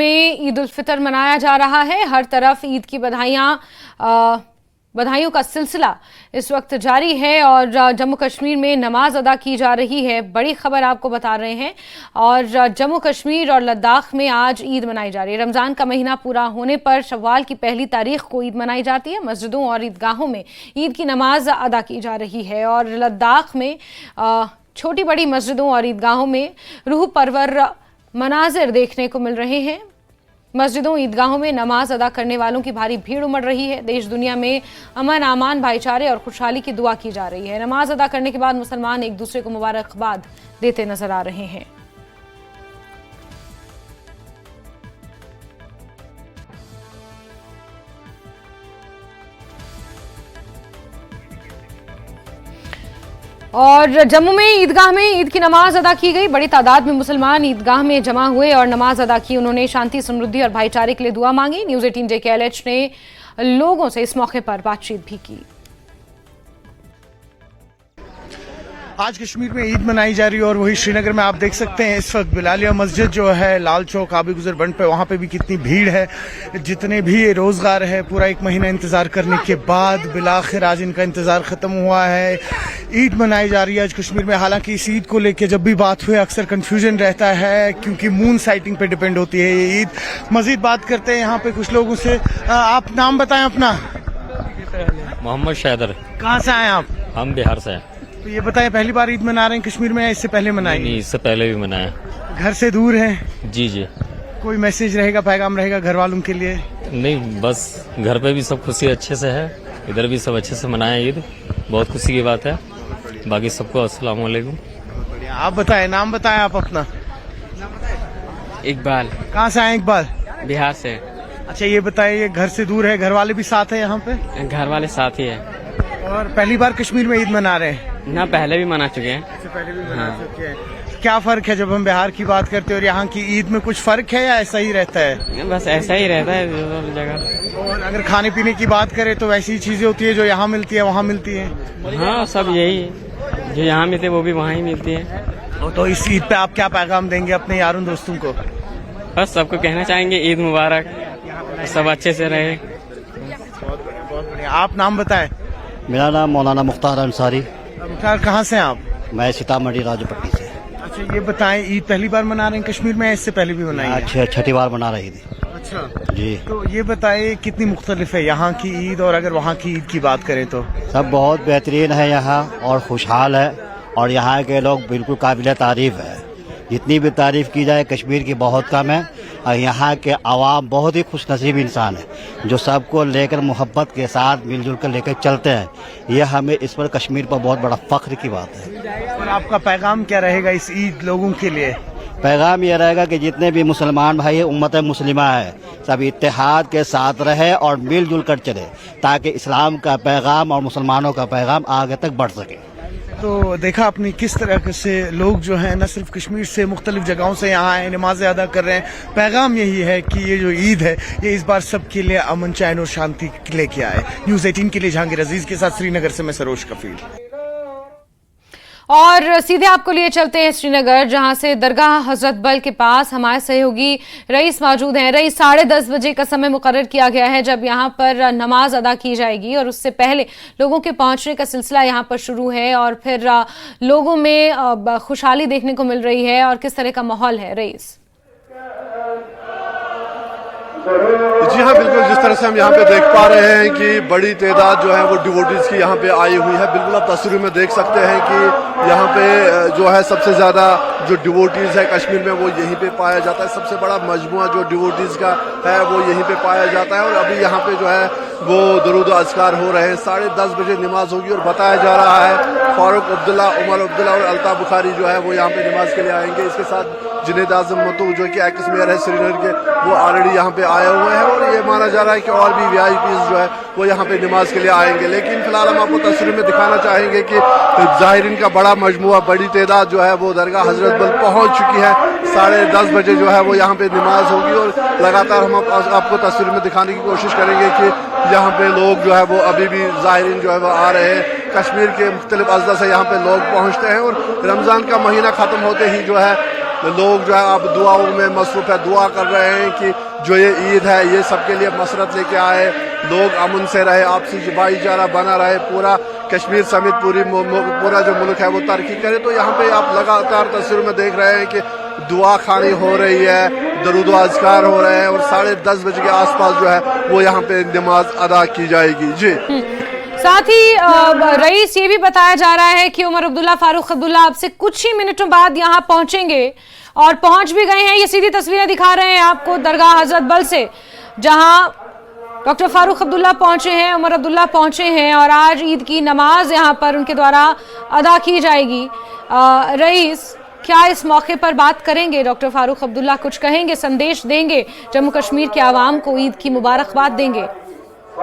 में ईद उल फितर मनाया जा रहा है। हर तरफ ईद की बधाइयों का सिलसिला इस वक्त जारी है और जम्मू कश्मीर में नमाज अदा की जा रही है। बड़ी खबर आपको बता रहे हैं। और जम्मू कश्मीर और लद्दाख में आज ईद मनाई जा रही है। रमज़ान का महीना पूरा होने पर शव्वाल की पहली तारीख को ईद मनाई जाती है। मस्जिदों और ईदगाहों में ईद की नमाज अदा की जा रही है और लद्दाख में छोटी बड़ी मस्जिदों और ईदगाहों में रूह परवर मनाजिर देखने को मिल रहे हैं। मस्जिदों ईदगाहों में नमाज अदा करने वालों की भारी भीड़ उमड़ रही है। देश दुनिया में अमन, आमान, भाईचारे और खुशहाली की दुआ की जा रही है। नमाज अदा करने के बाद मुसलमान एक दूसरे को मुबारकबाद देते नजर आ रहे हैं। और जम्मू में ईदगाह में ईद की नमाज अदा की गई। बड़ी तादाद में मुसलमान ईदगाह में जमा हुए और नमाज अदा की। उन्होंने शांति, समृद्धि और भाईचारे के लिए दुआ मांगी। न्यूज़ 18 JKLH ने लोगों से इस मौके पर बातचीत भी की। आज कश्मीर में ईद मनाई जा रही है और वही श्रीनगर में आप देख सकते हैं इस वक्त बिलालिया मस्जिद जो है लाल चौक आबी गुजर बंड पे, वहाँ पे भी कितनी भीड़ है। जितने भी रोजगार है पूरा एक महीना इंतजार करने के बाद बिलाखिर आज इनका इंतजार खत्म हुआ है। ईद मनाई जा रही है आज कश्मीर में। हालांकि इस ईद को लेकर जब भी बात हुई अक्सर कंफ्यूजन रहता है क्योंकि मून साइटिंग पे डिपेंड होती है ये ईद। मजीद बात करते हैं यहाँ पे कुछ लोगों से। आप नाम बताएं अपना। मोहम्मद शैदर। कहाँ से आए आप? हम बिहार से हैं। तो ये बताएं पहली बार ईद मना रहे हैं कश्मीर में या इससे पहले मनाए? नहीं, इससे पहले भी मनाया। घर से दूर हैं? जी जी। कोई मैसेज रहेगा, पैगाम रहेगा घर वालों के लिए? नहीं, बस घर पे भी सब खुशी अच्छे से है, इधर भी सब अच्छे से मनाए ईद। बहुत खुशी की बात है। बाकी सबको अस्सलाम वालेकुम। आप बताएं, नाम बताएं आप अपना। इकबाल। कहाँ से आए इकबाल? बिहार से। अच्छा ये बताइए घर से दूर है, घर वाले भी साथ है यहाँ पे? घर वाले साथ ही है। और पहली बार कश्मीर में ईद मना रहे हैं? ना, पहले भी मना चुके हैं। इससे पहले भी मना चुके हैं। क्या फर्क है जब हम बिहार की बात करते हैं और यहाँ की ईद में कुछ फर्क है या ऐसा ही रहता है? बस ऐसा ही रहता है दोनों जगह। और अगर खाने पीने की बात करें तो वैसी चीजें होती है जो यहाँ मिलती है वहाँ मिलती है? हाँ, सब यही जो यहाँ मिलते वो भी वहाँ ही मिलती है। तो इस ईद पे आप क्या पैगाम देंगे अपने यारों दोस्तों को? बस सबको कहना चाहेंगे ईद मुबारक, सब अच्छे से रहे। बहुत बढ़िया। आप नाम बताएं। मेरा नाम मौलाना मुख्तार अंसारी। मुख्तार, कहाँ से हैं आप? मैं सीतामढ़ी राजोपट्टी से। अच्छा ये बताएं ईद पहली बार मना रहे हैं कश्मीर में, इससे पहले भी मनाई है? छठी बार मना रही थी। अच्छा जी। तो ये बताएं कितनी मुख्तलिफ है यहाँ की ईद और अगर वहाँ की ईद की बात करें तो? सब बहुत बेहतरीन है यहाँ और खुशहाल है और यहाँ के लोग बिल्कुल काबिल तारीफ है। जितनी भी तारीफ की जाए कश्मीर की बहुत कम है और यहाँ के अवाम बहुत ही खुश नसीब इंसान है जो सबको लेकर मोहब्बत के साथ मिलजुल कर लेकर चलते हैं। यह हमें इस पर कश्मीर पर बहुत बड़ा फख्र की बात है। और आपका पैगाम क्या रहेगा इस ईद लोगों के लिए? पैगाम यह रहेगा कि जितने भी मुसलमान भाई है, उम्मत मुस्लिमा है, सब इत्तेहाद के साथ रहे और मिलजुल कर चले ताकि इस्लाम का पैगाम और मुसलमानों का पैगाम आगे तक बढ़ सके। तो देखा आपने किस तरह से लोग जो हैं न सिर्फ कश्मीर से मुख्तलिफ जगहों से यहाँ आए, नमाजें अदा कर रहे हैं। पैगाम यही है कि ये जो ईद है ये इस बार सबके लिए अमन, चैन और शांति लेके आए। न्यूज़ 18 के लिए जहांगीर अजीज के साथ श्रीनगर से मैं सरोज कफील। और सीधे आपको लिए चलते हैं श्रीनगर, जहां से दरगाह हजरत बल के पास हमारे सहयोगी रईस मौजूद हैं। रईस, 10:30 बजे का समय मुकर्रर किया गया है जब यहां पर नमाज अदा की जाएगी और उससे पहले लोगों के पहुंचने का सिलसिला यहां पर शुरू है और फिर लोगों में खुशहाली देखने को मिल रही है और किस तरह का माहौल है रईस? जी हाँ, बिल्कुल जिस तरह से हम यहाँ पे देख पा रहे हैं कि बड़ी तादाद जो है वो डिवोटीज की यहाँ पे आई हुई है। बिल्कुल आप तस्वीर में देख सकते हैं कि यहाँ पे जो है सबसे ज़्यादा जो डिवोटीज है कश्मीर में वो यहीं पे पाया जाता है। सबसे बड़ा मजमुआ जो डिवोटीज का है वो यहीं पे पाया जाता है। और अभी यहाँ पे जो है वो दुरूद अज़कार हो रहे हैं। 10:30 बजे नमाज होगी और बताया जा रहा है फारूक अब्दुल्ला, उमर अब्दुल्ला और अल्ताफ बुखारी जो है वो यहाँ पे नमाज के लिए आएंगे। इसके साथ जुनैद आज़म मतो जो कि एक्स मेयर है श्रीनगर के, वो ऑलरेडी यहाँ पे आए हुए हैं और ये माना जा रहा है कि और भी VIPs जो है वो यहाँ पे नमाज के लिए आएंगे। लेकिन फिलहाल हम आपको तस्वीर में दिखाना चाहेंगे कि ज़ाहिरीन का बड़ा मजमुआ, बड़ी तादाद जो है वो दरगाह हजरत बल पहुँच चुकी है। 10:30 बजे जो है वो यहाँ पे नमाज होगी और लगातार हम आपको तस्वीर में दिखाने की कोशिश करेंगे कि यहाँ पे लोग जो है वो अभी भी ज़ाहिरीन जो है वो आ रहे हैं। कश्मीर के मुख्तलिफ अज़ला से यहाँ पे लोग पहुँचते हैं और रमज़ान का महीना ख़त्म होते ही जो है लोग जो है अब दुआओं में मसरूफ है, दुआ कर रहे हैं कि जो ये ईद है ये सबके लिए मसरत लेके आए, लोग अमन से रहे, आपसी भाईचारा बना रहे, पूरा कश्मीर समेत पूरा जो मुल्क है वो तरक्की करे। तो यहाँ पे आप लगातार तस्वीर में देख रहे हैं कि दुआ खानी हो रही है, दरूद व अज़कार हो रहे हैं और 10:30 बजे के आसपास जो है वो यहाँ पे नमाज अदा की जाएगी। जी साथ ही रईस ये भी बताया जा रहा है कि उमर अब्दुल्ला फारूक अब्दुल्ला आपसे कुछ ही मिनटों बाद यहाँ पहुंचेंगे और पहुंच भी गए हैं। ये सीधी तस्वीरें दिखा रहे हैं आपको दरगाह हजरत बल से, जहां डॉक्टर फारूक अब्दुल्ला पहुंचे हैं, उमर अब्दुल्ला पहुंचे हैं और आज ईद की नमाज यहां पर उनके द्वारा अदा की जाएगी। रईस, क्या इस मौके पर बात करेंगे डॉक्टर फारूक अब्दुल्ला? कुछ कहेंगे, संदेश देंगे, जम्मू कश्मीर के आवाम को ईद की मुबारकबाद देंगे? जी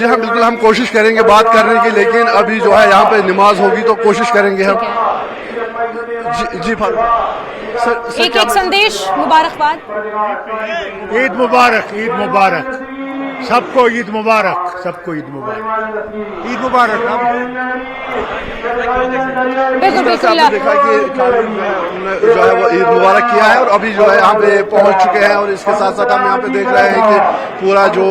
हाँ, बिल्कुल हम कोशिश करेंगे बात करने की, लेकिन अभी जो है यहाँ पे नमाज होगी तो कोशिश करेंगे हम। जी फारूक सर, एक संदेश, मुबारकबाद। ईद मुबारक, ईद मुबारक, सबको ईद मुबारक, सबको ईद मुबारक, ईद मुबारक। बिल्कुल बिल्कुल देखा कि जो है वो ईद मुबारक किया है और अभी जो है यहाँ पे पहुंच चुके हैं और इसके साथ साथ हम यहाँ पे देख रहे हैं कि पूरा जो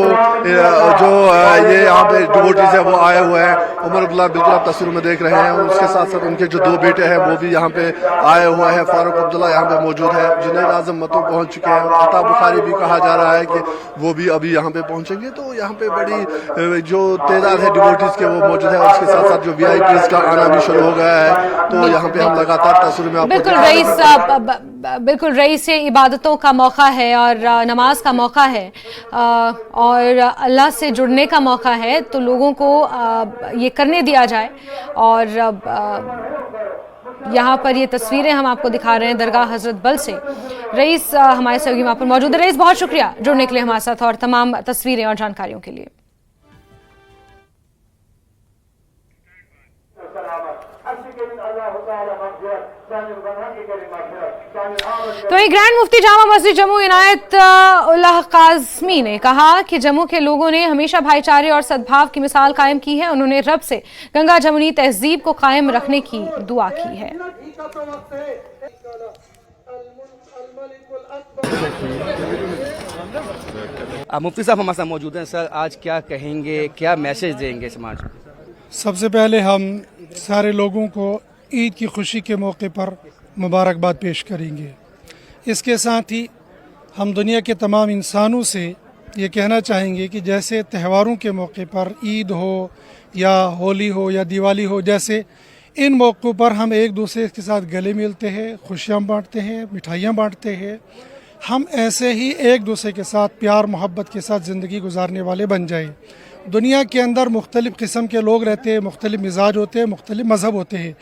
ये यहाँ पे डिवोटीज है वो आए हुए हैं। उमर अब्दुल्ला बिल्कुल आप तस्वीर में देख रहे हैं और उसके साथ साथ उनके जो 2 बेटे हैं वो भी यहाँ पे आए हुए हैं। फारूक अब्दुल्ला यहाँ पे मौजूद है, जुनैद आजम मतू पहुंच चुके हैं और अता बुखारी भी कहा जा रहा है कि वो भी अभी यहाँ पे पहुंचेंगे। तो यहाँ पे बड़ी जो तादाद है डिवोटीज के वो मौजूद है और उसके साथ साथ जो VIPs का आना भी शुरू हो गया है। तो यहाँ पे हम लगातार तस्वीर में बिल्कुल रईस, ये इबादतों का मौका है और नमाज का मौका है और अल्लाह से जुड़ने का मौका है, तो लोगों को ये करने दिया जाए। और यहाँ पर ये तस्वीरें हम आपको दिखा रहे हैं दरगाह हजरत बल से। रईस हमारे सहयोगी वहाँ पर मौजूद है। रईस, बहुत शुक्रिया जुड़ने के लिए हमारे साथ और तमाम तस्वीरें और जानकारियों के लिए। तो एक ग्रैंड मुफ्ती जामा मस्जिद जम्मू इनायत उल्लाह काज़मी ने कहा कि जम्मू के लोगों ने हमेशा भाईचारे और सद्भाव की मिसाल कायम की है। उन्होंने रब से गंगा जमुनी तहजीब को कायम रखने की दुआ की है। मुफ्ती साहब हमारे साथ मौजूद हैं। सर, आज क्या कहेंगे, क्या मैसेज देंगे समाज को? सबसे पहले हम सारे लोगों को ईद की खुशी के मौके पर मुबारकबाद पेश करेंगे। इसके साथ ही हम दुनिया के तमाम इंसानों से ये कहना चाहेंगे कि जैसे त्योहारों के मौके पर ईद हो या होली हो या दिवाली हो, जैसे इन मौक़ों पर हम एक दूसरे के साथ गले मिलते हैं, खुशियाँ बांटते हैं, मिठाइयाँ बांटते हैं, हम ऐसे ही एक दूसरे के साथ प्यार मोहब्बत के साथ ज़िंदगी गुजारने वाले बन जाएं। दुनिया के अंदर मुख्तलिफ़ किस्म के लोग रहते हैं, मुख्तलिफ़ मिजाज होते हैं, मुख्तलिफ़ मज़हब होते हैं।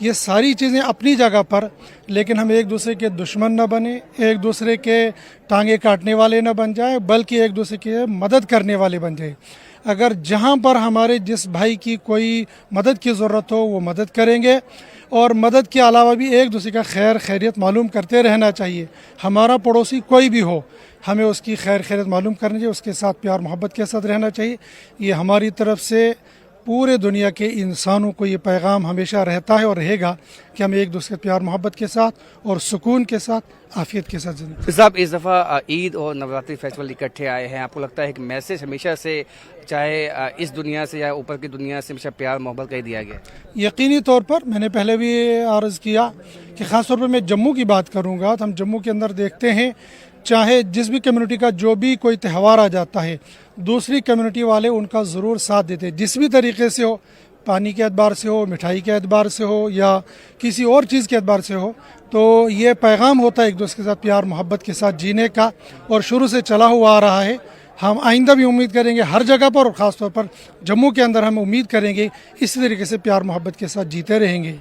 ये सारी चीज़ें अपनी जगह पर, लेकिन हम एक दूसरे के दुश्मन न बने, एक दूसरे के टांगे काटने वाले न बन जाए, बल्कि एक दूसरे की मदद करने वाले बन जाए। अगर जहाँ पर हमारे जिस भाई की कोई मदद की ज़रूरत हो वो मदद करेंगे और मदद के अलावा भी एक दूसरे का खैरियत मालूम करते रहना चाहिए। हमारा पड़ोसी कोई भी हो, हमें उसकी खैरियत मालूम करनी चाहिए, उसके साथ प्यार मोहब्बत के साथ रहना चाहिए। ये हमारी तरफ से पूरे दुनिया के इंसानों को ये पैगाम हमेशा रहता है और रहेगा कि हम एक दूसरे प्यार मोहब्बत के साथ और सुकून के साथ, आफियत के साथ जिंदगी। साहब, इस दफ़ा ईद और नवरात्रि फेस्टिवल इकट्ठे आए हैं, आपको लगता है कि मैसेज हमेशा से, चाहे इस दुनिया से या ऊपर की दुनिया से, हमेशा प्यार मोहब्बत का ही दिया गया? यकीनी तौर पर मैंने पहले भी अर्ज़ किया कि ख़ास तौर पर मैं जम्मू की बात करूँगा तो हम जम्मू के अंदर देखते हैं, चाहे जिस भी कम्युनिटी का जो भी कोई त्यौहार आ जाता है, दूसरी कम्युनिटी वाले उनका ज़रूर साथ देते हैं, जिस भी तरीके से हो, पानी के एतबार से हो, मिठाई के एतबार से हो या किसी और चीज़ के एतबार से हो। तो ये पैगाम होता है एक दूसरे के साथ प्यार मोहब्बत के साथ जीने का और शुरू से चला हुआ आ रहा है। हम आइंदा भी उम्मीद करेंगे हर जगह पर और ख़ास तौर पर जम्मू के अंदर हम उम्मीद करेंगे इसी तरीके से प्यार मोहब्बत के साथ जीते रहेंगे।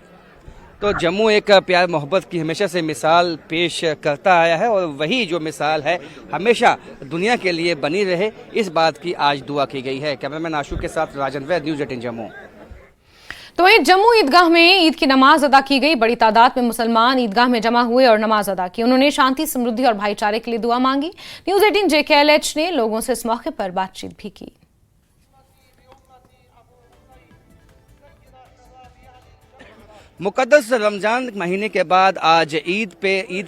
तो जम्मू एक प्यार मोहब्बत की हमेशा से मिसाल पेश करता आया है और वही जो मिसाल है हमेशा दुनिया के लिए बनी रहे, इस बात की आज दुआ की गई है। कैमरामैन आशु के साथ राजन वैद, न्यूज़ 18 जम्मू। तो वहीं जम्मू ईदगाह में ईद की नमाज अदा की गई। बड़ी तादाद में मुसलमान ईदगाह में जमा हुए और नमाज अदा की। उन्होंने शांति, समृद्धि और भाईचारे के लिए दुआ मांगी। न्यूज़ 18 JKLH ने लोगों से इस मौके पर बातचीत भी की। मुकद्दस रमज़ान महीने के बाद आज ईद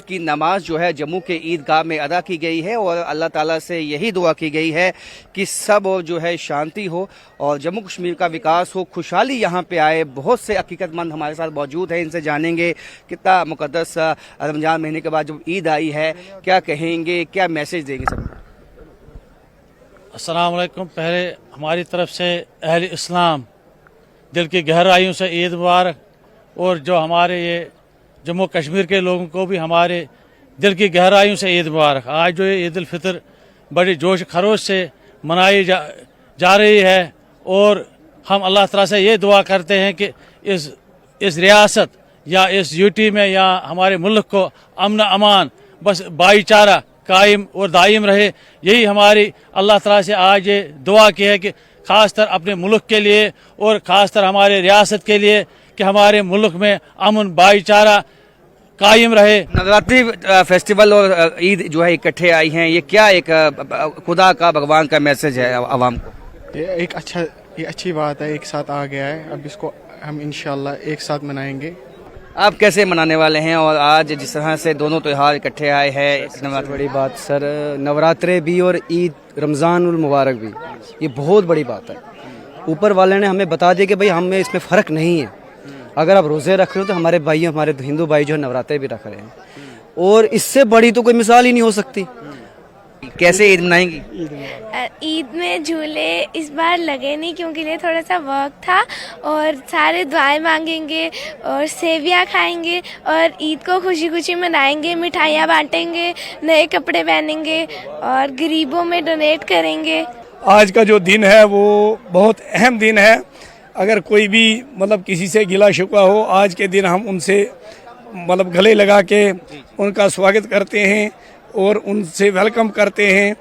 की नमाज जो है जम्मू के ईदगाह में अदा की गई है और अल्लाह ताला से यही दुआ की गई है कि सब और जो है शांति हो और जम्मू कश्मीर का विकास हो, खुशहाली यहाँ पे आए। बहुत से हकीकतमंद हमारे साथ मौजूद हैं, इनसे जानेंगे कितना मुकद्दस रमज़ान महीने के बाद जब ईद आई है क्या कहेंगे, क्या मैसेज देंगे सब। अस्सलाम वालेकुम। पहले हमारी तरफ से अहले इस्लाम दिल की गहराइयों से ईद मुबारक, और जो हमारे ये जम्मू कश्मीर के लोगों को भी हमारे दिल की गहराइयों से ईद मुबारक। आज जो ये ईद उल फितर बड़ी जोश खरोश से मनाई जा रही है, और हम अल्लाह ताला से ये दुआ करते हैं कि इस रियासत या इस यूटी में या हमारे मुल्क को अमन अमान बस भाईचारा कायम और दायम रहे। यही हमारी अल्लाह ताला से आज ये दुआ की है कि खासतर अपने मुल्क के लिए और खासतर हमारे रियासत के लिए कि हमारे मुल्क में अमन भाईचारा कायम रहे। नवरात्रि फेस्टिवल और ईद जो है इकट्ठे आई हैं, ये क्या एक खुदा का भगवान का मैसेज है आवाम को? ये अच्छी बात है, एक साथ आ गया है, अब इसको हम इंशाल्लाह एक साथ मनाएंगे। आप कैसे मनाने वाले हैं और आज जिस तरह से दोनों त्यौहार इकट्ठे आए हैं? नवरात्रि बड़ी बात सर, नवरात्रे भी और ईद रमज़ान उल मुबारक भी, ये बहुत बड़ी बात है। ऊपर वाले ने हमें बता दिया कि भाई हमें इसमें फ़र्क नहीं है। अगर आप रोज़े रख रहे हो तो हमारे भाई, हमारे हिंदू भाई जो है नवरात्रे भी रख रहे हैं, और इससे बड़ी तो कोई मिसाल ही नहीं हो सकती। कैसे ईद मनाएंगी? ईद में झूले इस बार लगे नहीं क्योंकि लिए थोड़ा सा वर्क था, और सारे दुआएं मांगेंगे और सेवियां खाएंगे और ईद को खुशी खुशी मनाएंगे, मिठाइयाँ बांटेंगे, नए कपड़े पहनेंगे और गरीबों में डोनेट करेंगे। आज का जो दिन है वो बहुत अहम दिन है। अगर कोई भी मतलब किसी से गिला शिकवा हो, आज के दिन हम उनसे मतलब गले लगा के उनका स्वागत करते हैं और उनसे वेलकम करते हैं।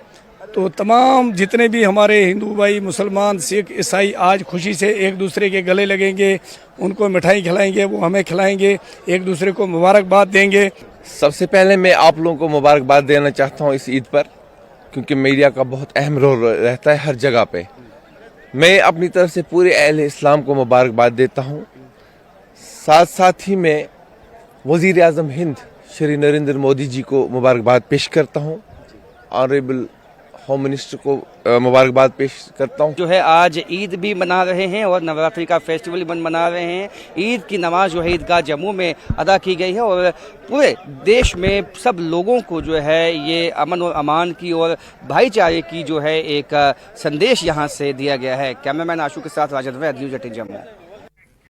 तो तमाम जितने भी हमारे हिंदू भाई, मुसलमान, सिख, ईसाई आज खुशी से एक दूसरे के गले लगेंगे, उनको मिठाई खिलाएंगे, वो हमें खिलाएंगे, एक दूसरे को मुबारकबाद देंगे। सबसे पहले मैं आप लोगों को मुबारकबाद देना चाहता हूँ इस ईद पर, क्योंकि मीडिया का बहुत अहम रोल रहता है हर जगह पे। मैं अपनी तरफ से पूरे अहले इस्लाम को मुबारकबाद देता हूँ। साथ साथ ही मैं वज़ीर आज़म हिंद श्री नरेंद्र मोदी जी को मुबारकबाद पेश करता हूँ, ऑनरेबल होम मिनिस्टर को मुबारकबाद पेश करता हूँ। जो है आज ईद भी मना रहे हैं और नवरात्रि का फेस्टिवल भी मना रहे हैं। ईद की नमाज जो है ईदगाह जम्मू में अदा की गई है और पूरे देश में सब लोगों को जो है ये अमन और अमान की और भाईचारे की जो है एक संदेश यहाँ से दिया गया है। कैमरामैन आशु के साथ राजद न्यूज़ 18 जम्मू।